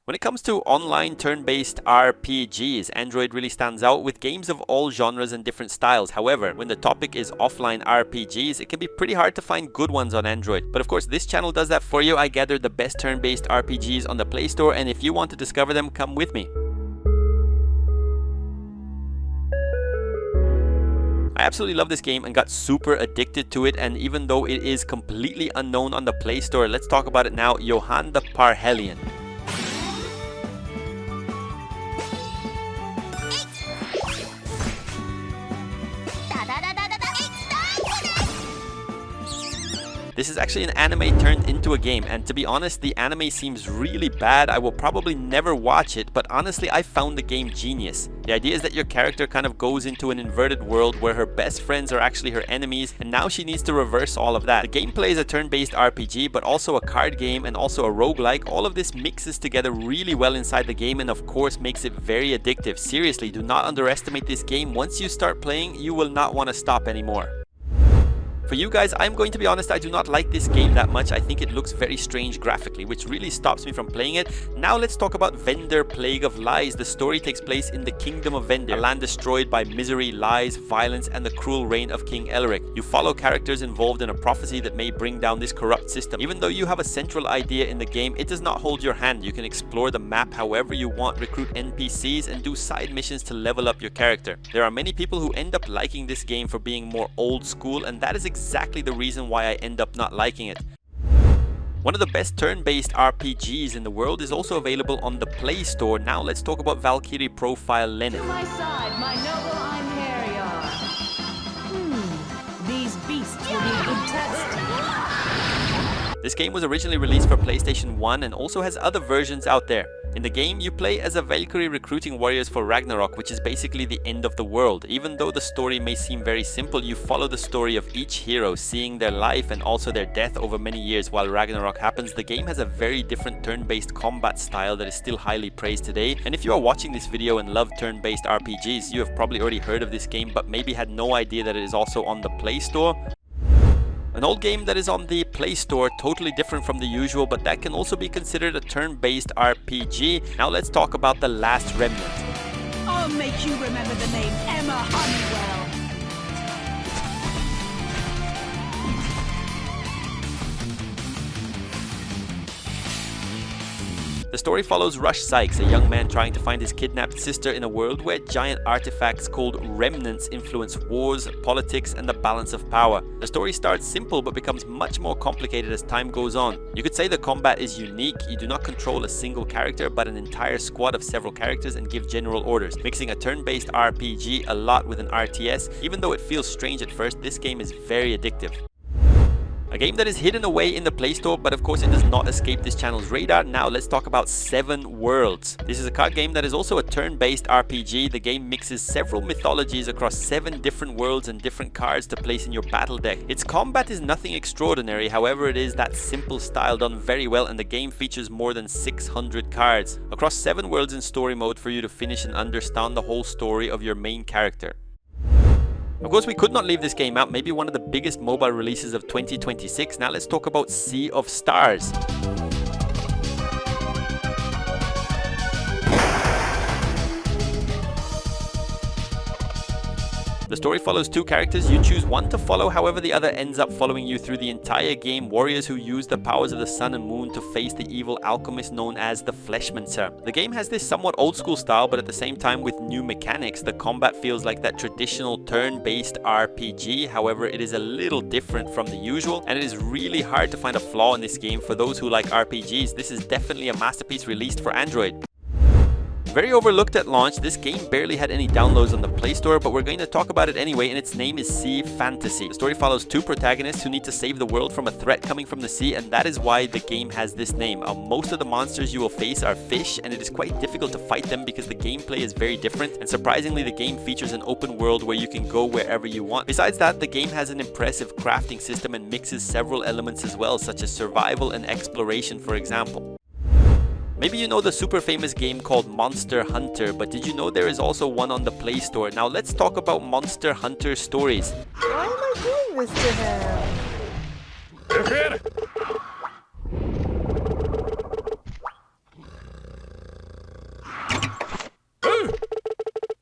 When it comes to online turn-based RPGs, Android really stands out with games of all genres and different styles. However, when the topic is offline RPGs, it can be pretty hard to find good ones on Android. But of course, this channel does that for you. I gathered the best turn-based RPGs on the Play Store, and if you want to discover them, come with me. I absolutely love this game and got super addicted to it, and even though it is completely unknown on the Play Store, let's talk about it now. YOHANE the PARHELION. This is actually an anime turned into a game, and to be honest, the anime seems really bad. I will probably never watch it, but honestly, I found the game genius. The idea is that your character kind of goes into an inverted world where her best friends are actually her enemies, and now she needs to reverse all of that. The gameplay is a turn-based RPG, but also a card game and also a roguelike. All of this mixes together really well inside the game and of course makes it very addictive. Seriously, do not underestimate this game. Once you start playing, you will not want to stop anymore. For you guys, I'm going to be honest, I do not like this game that much. I think it looks very strange graphically, which really stops me from playing it. Now let's talk about VENDIR Plague of Lies. The story takes place in the Kingdom of VENDIR, a land destroyed by misery, lies, violence, and the cruel reign of King Elric. You follow characters involved in a prophecy that may bring down this corrupt system. Even though you have a central idea in the game, it does not hold your hand. You can explore the map however you want, recruit NPCs, and do side missions to level up your character. There are many people who end up liking this game for being more old school, and that is exactly the reason why I end up not liking it. One of the best turn-based RPGs in the world is also available on the Play Store. Now let's talk about VALKIRYE Profile LENNETH. To my side, my noble INTRODUCION. These beasts will be a good test. This game was originally released for PlayStation 1 and also has other versions out there. In the game, you play as a Valkyrie recruiting warriors for Ragnarok, which is basically the end of the world. Even though the story may seem very simple, you follow the story of each hero, seeing their life and also their death over many years while Ragnarok happens. The game has a very different turn-based combat style that is still highly praised today. And if you are watching this video and love turn-based RPGs, you have probably already heard of this game, but maybe had no idea that it is also on the Play Store. An old game that is on the Play Store, totally different from the usual, but that can also be considered a turn-based RPG. Now let's talk about The Last Remnant. I'll make you remember the name Emma Honeywell. The story follows Rush Sykes, a young man trying to find his kidnapped sister in a world where giant artifacts called remnants influence wars, politics, and the balance of power. The story starts simple but becomes much more complicated as time goes on. You could say the combat is unique. You do not control a single character but an entire squad of several characters and give general orders, mixing a turn-based RPG a lot with an RTS. Even though it feels strange at first, this game is very addictive. A game that is hidden away in the Play Store, but of course it does not escape this channel's radar. Now let's talk about 7 Worlds. This is a card game that is also a turn-based RPG. The game mixes several mythologies across 7 different worlds and different cards to place in your battle deck. Its combat is nothing extraordinary, however it is that simple style done very well, and the game features more than 600 cards across 7 worlds in story mode for you to finish and understand the whole story of your main character. Of course, we could not leave this game out, maybe one of the biggest mobile releases of 2026. Now let's talk about Sea of Stars. The story follows 2 characters. You choose one to follow, however the other ends up following you through the entire game. Warriors who use the powers of the sun and moon to face the evil alchemist known as the Fleshmancer. The game has this somewhat old school style, but at the same time with new mechanics. The combat feels like that traditional turn-based RPG, however it is a little different from the usual, and it is really hard to find a flaw in this game. For those who like RPGs, this is definitely a masterpiece released for Android. Very overlooked at launch, this game barely had any downloads on the Play Store, but we're going to talk about it anyway, and its name is Sea Fantasy. The story follows 2 protagonists who need to save the world from a threat coming from the sea, and that is why the game has this name. Most of the monsters you will face are fish, and it is quite difficult to fight them because the gameplay is very different, and surprisingly the game features an open world where you can go wherever you want. Besides that, the game has an impressive crafting system and mixes several elements as well, such as survival and exploration, for example. Maybe you know the super famous game called Monster Hunter, but did you know there is also one on the Play Store? Now let's talk about Monster Hunter Stories. Why am I doing this to him?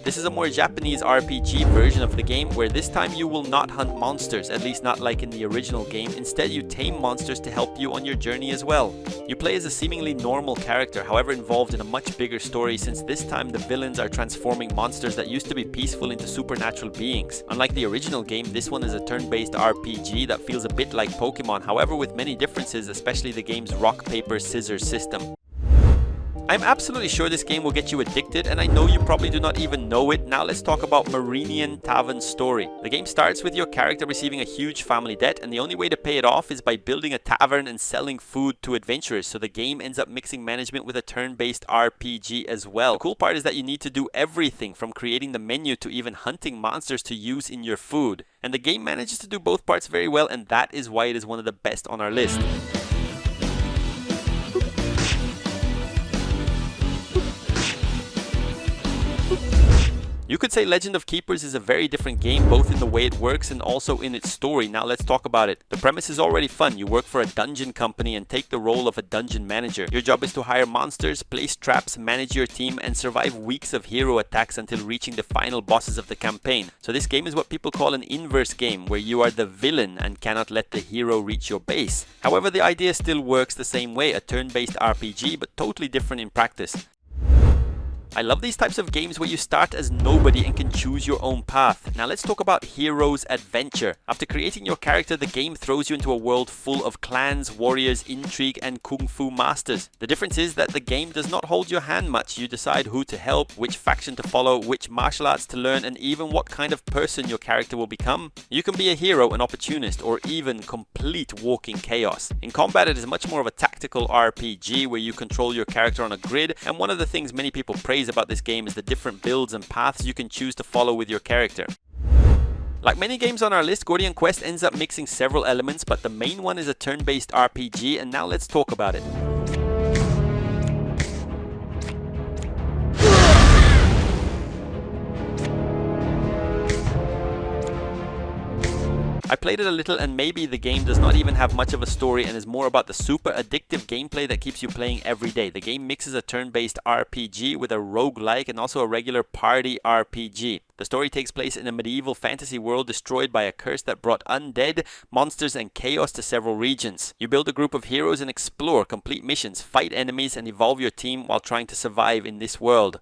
This is a more Japanese RPG version of the game, where this time you will not hunt monsters, at least not like in the original game. Instead, you tame monsters to help you on your journey as well. You play as a seemingly normal character, however involved in a much bigger story, since this time the villains are transforming monsters that used to be peaceful into supernatural beings. Unlike the original game, this one is a turn-based RPG that feels a bit like Pokemon, however with many differences, especially the game's rock, paper, scissors system. I'm absolutely sure this game will get you addicted, and I know you probably do not even know it. Now let's talk about MARENIAN Tavern's story. The game starts with your character receiving a huge family debt, and the only way to pay it off is by building a tavern and selling food to adventurers, so the game ends up mixing management with a turn-based RPG as well. The cool part is that you need to do everything from creating the menu to even hunting monsters to use in your food. And the game manages to do both parts very well, and that is why it is one of the best on our list. You could say Legend of Keepers is a very different game, both in the way it works and also in its story. Now let's talk about it. The premise is already fun. You work for a dungeon company and take the role of a dungeon manager. Your job is to hire monsters, place traps, manage your team, and survive weeks of hero attacks until reaching the final bosses of the campaign. So this game is what people call an inverse game, where you are the villain and cannot let the hero reach your base. However, the idea still works the same way, a turn-based RPG, but totally different in practice. I love these types of games where you start as nobody and can choose your own path. Now let's talk about Hero's Adventure. After creating your character, the game throws you into a world full of clans, warriors, intrigue, and kung fu masters. The difference is that the game does not hold your hand much. You decide who to help, which faction to follow, which martial arts to learn, and even what kind of person your character will become. You can be a hero, an opportunist, or even complete walking chaos. In combat, it is much more of a tactical RPG where you control your character on a grid, and one of the things many people praise about this game is the different builds and paths you can choose to follow with your character. Like many games on our list, Gordian Quest ends up mixing several elements, but the main one is a turn-based RPG, and now let's talk about it. I played it a little, and maybe the game does not even have much of a story and is more about the super addictive gameplay that keeps you playing every day. The game mixes a turn-based RPG with a roguelike and also a regular party RPG. The story takes place in a medieval fantasy world destroyed by a curse that brought undead, monsters, and chaos to several regions. You build a group of heroes and explore, complete missions, fight enemies, and evolve your team while trying to survive in this world.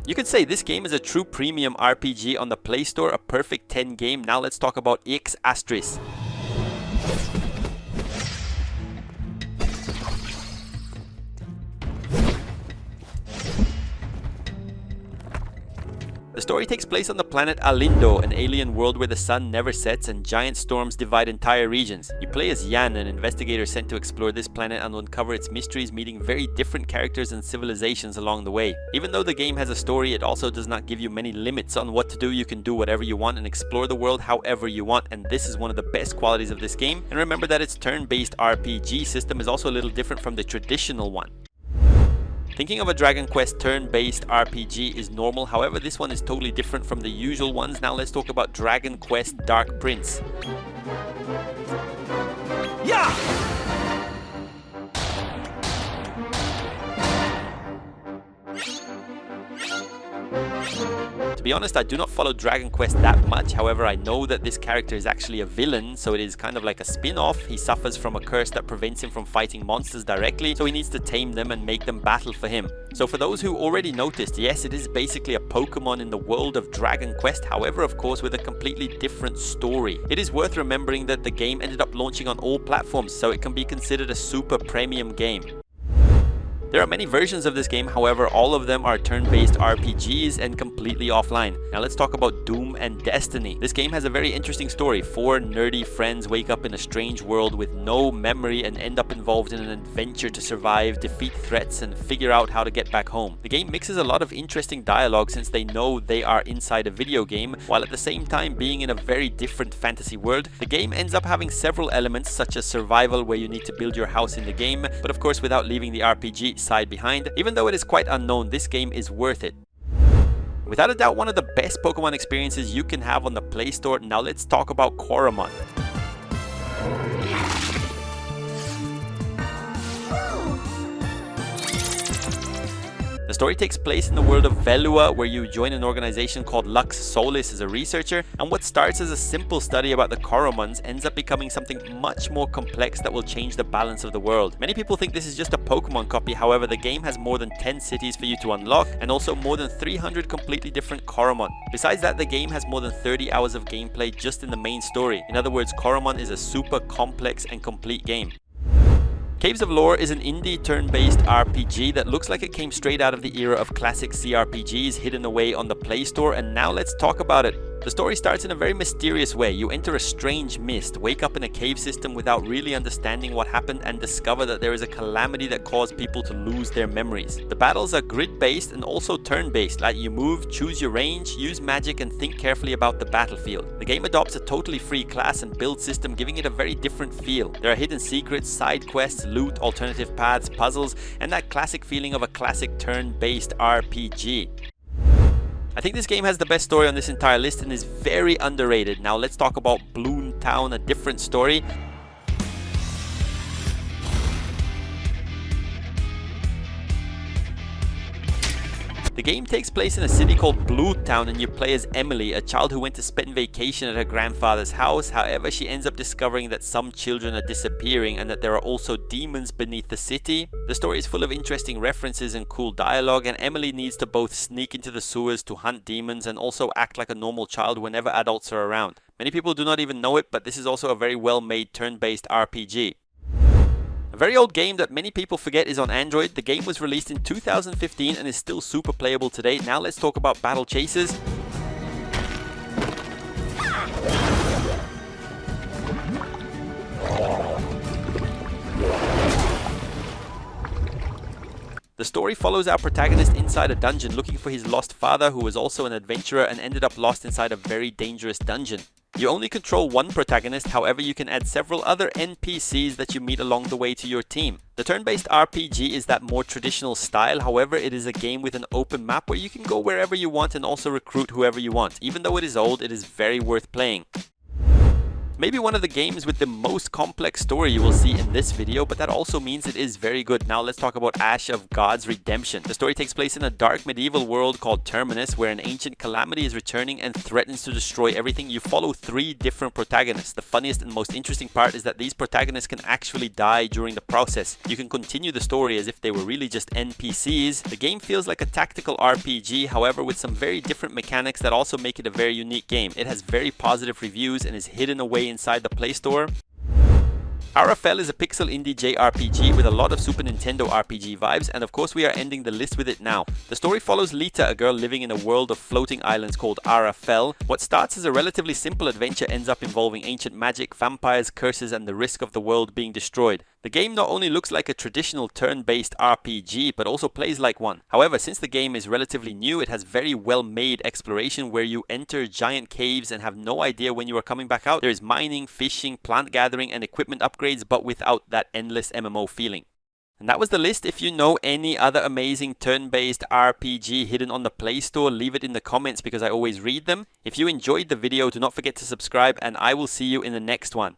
You could say this game is a true premium RPG on the Play Store, a perfect 10 game. Now let's talk about ASTRIS. The story takes place on the planet Alindo, an alien world where the sun never sets and giant storms divide entire regions. You play as Yan, an investigator sent to explore this planet and uncover its mysteries, meeting very different characters and civilizations along the way. Even though the game has a story, it also does not give you many limits on what to do. You can do whatever you want and explore the world however you want, and this is one of the best qualities of this game. And remember that its turn-based RPG system is also a little different from the traditional one. Thinking of a Dragon Quest turn-based RPG is normal, however this one is totally different from the usual ones. Now let's talk about Dragon Quest Dark Prince. Yeah! To be honest, I do not follow Dragon Quest that much. However, I know that this character is actually a villain, so it is kind of like a spin-off. He suffers from a curse that prevents him from fighting monsters directly, so he needs to tame them and make them battle for him. So for those who already noticed, yes, it is basically a Pokemon in the world of Dragon Quest, however, of course, with a completely different story. It is worth remembering that the game ended up launching on all platforms, so it can be considered a super premium game. There are many versions of this game, however, all of them are turn-based RPGs and completely offline. Now let's talk about Doom and Destiny. This game has a very interesting story. 4 nerdy friends wake up in a strange world with no memory and end up involved in an adventure to survive, defeat threats, and figure out how to get back home. The game mixes a lot of interesting dialogue since they know they are inside a video game, while at the same time being in a very different fantasy world. The game ends up having several elements such as survival, where you need to build your house in the game, but of course without leaving the RPG side behind. Even though it is quite unknown, this game is worth it. Without a doubt, one of the best Pokemon experiences you can have on the Play Store. Now let's talk about COROMON. The story takes place in the world of Velua, where you join an organization called Lux Solis as a researcher, and what starts as a simple study about the Coromons ends up becoming something much more complex that will change the balance of the world. Many people think this is just a Pokemon copy, however the game has more than 10 cities for you to unlock, and also more than 300 completely different Coromon. Besides that, the game has more than 30 hours of gameplay just in the main story. In other words, Coromon is a super complex and complete game. Caves of Lore is an indie turn-based RPG that looks like it came straight out of the era of classic CRPGs hidden away on the Play Store, and now let's talk about it. The story starts in a very mysterious way. You enter a strange mist, wake up in a cave system without really understanding what happened, and discover that there is a calamity that caused people to lose their memories. The battles are grid-based and also turn-based, like you move, choose your range, use magic, and think carefully about the battlefield. The game adopts a totally free class and build system, giving it a very different feel. There are hidden secrets, side quests, loot, alternative paths, puzzles, and that classic feeling of a classic turn-based RPG. I think this game has the best story on this entire list and is very underrated. Now let's talk about BLOOMTOWN, a different story. The game takes place in a city called BLOOMTOWN, and you play as Emily, a child who went to spend vacation at her grandfather's house. However, she ends up discovering that some children are disappearing and that there are also demons beneath the city. The story is full of interesting references and cool dialogue, and Emily needs to both sneak into the sewers to hunt demons and also act like a normal child whenever adults are around. Many people do not even know it, but this is also a very well-made turn-based RPG. A very old game that many people forget is on Android. The game was released in 2015 and is still super playable today. Now let's talk about Battle Chasers. The story follows our protagonist inside a dungeon looking for his lost father, who was also an adventurer and ended up lost inside a very dangerous dungeon. You only control one protagonist, however you can add several other NPCs that you meet along the way to your team. The turn-based RPG is that more traditional style, however it is a game with an open map where you can go wherever you want and also recruit whoever you want. Even though it is old, it is very worth playing. Maybe one of the games with the most complex story you will see in this video, but that also means it is very good. Now let's talk about Ash of God's Redemption. The story takes place in a dark medieval world called Terminus, where an ancient calamity is returning and threatens to destroy everything. You follow 3 different protagonists. The funniest and most interesting part is that these protagonists can actually die during the process. You can continue the story as if they were really just NPCs. The game feels like a tactical RPG, however with some very different mechanics that also make it a very unique game. It has very positive reviews and is hidden away inside the Play Store. RFL is a pixel indie JRPG with a lot of Super Nintendo RPG vibes, and of course we are ending the list with it now. The story follows Lita, a girl living in a world of floating islands called RFL. What starts as a relatively simple adventure ends up involving ancient magic, vampires, curses, and the risk of the world being destroyed. The game not only looks like a traditional turn-based RPG, but also plays like one. However, since the game is relatively new, it has very well-made exploration where you enter giant caves and have no idea when you are coming back out. There is mining, fishing, plant gathering, and equipment upgrades, but without that endless MMO feeling. And that was the list. If you know any other amazing turn-based RPG hidden on the Play Store, leave it in the comments because I always read them. If you enjoyed the video, do not forget to subscribe, and I will see you in the next one.